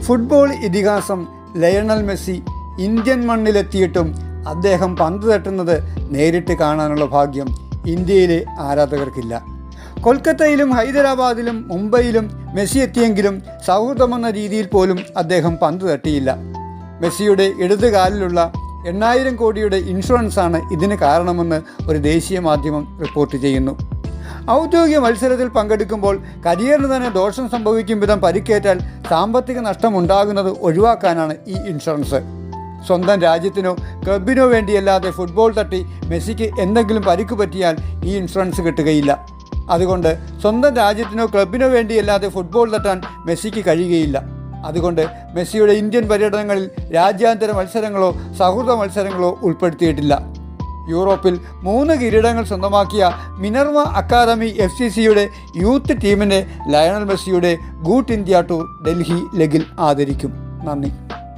Football ഇതിഹാസം Lionel Messi Indian മണ്ണിലെത്തിയിട്ടും അദ്ദേഹം പന്ത് തട്ടുന്നത് നേരിട്ട് കാണാനുള്ള ഭാഗ്യം ഇന്ത്യയിലെ ആരാധകർക്കില്ല. കൊൽക്കത്തയിലും ഹൈദരാബാദിലും മുംബൈയിലും മെസ്സി എത്തിയെങ്കിലും സൗഹൃദമെന്ന രീതിയിൽ പോലും അദ്ദേഹം പന്ത് തട്ടിയില്ല. മെസ്സിയുടെ ഇടത് കാലിലുള്ള 8,000 കോടിയുടെ ഇൻഷുറൻസാണ് ഇതിന് കാരണമെന്ന് ഒരു ദേശീയ മാധ്യമം റിപ്പോർട്ട് ചെയ്യുന്നു. ഔദ്യോഗിക മത്സരത്തിൽ പങ്കെടുക്കുമ്പോൾ കരിയറിന് തന്നെ ദോഷം സംഭവിക്കും വിധം പരിക്കേറ്റാൽ സാമ്പത്തിക നഷ്ടമുണ്ടാകുന്നത് ഒഴിവാക്കാനാണ് ഈ ഇൻഷുറൻസ്. സ്വന്തം രാജ്യത്തിനോ ക്ലബിനോ വേണ്ടിയല്ലാതെ ഫുട്ബോൾ തട്ടി മെസ്സിക്ക് എന്തെങ്കിലും പരിക്ക് പറ്റിയാൽ ഈ ഇൻഷുറൻസ് കിട്ടുകയില്ല. അതുകൊണ്ട് സ്വന്തം രാജ്യത്തിനോ ക്ലബിനോ വേണ്ടിയല്ലാതെ ഫുട്ബോൾ തട്ടാൻ മെസ്സിക്ക് കഴിയുകയില്ല. അതുകൊണ്ട് മെസ്സിയുടെ ഇന്ത്യൻ പര്യടനങ്ങളിൽ രാജ്യാന്തര മത്സരങ്ങളോ സൗഹൃദ മത്സരങ്ങളോ ഉൾപ്പെടുത്തിയിട്ടില്ല. യൂറോപ്പിൽ 3 കിരീടങ്ങൾ സ്വന്തമാക്കിയ മിനർവ അക്കാദമി FCCയുടെ യൂത്ത് ടീമിനെ ലയണൽ മെസ്സിയുടെ ഗൂട്ട് ഇന്ത്യ ടൂർ ഡൽഹി ലെഗിൽ ആദരിക്കും. നന്ദി.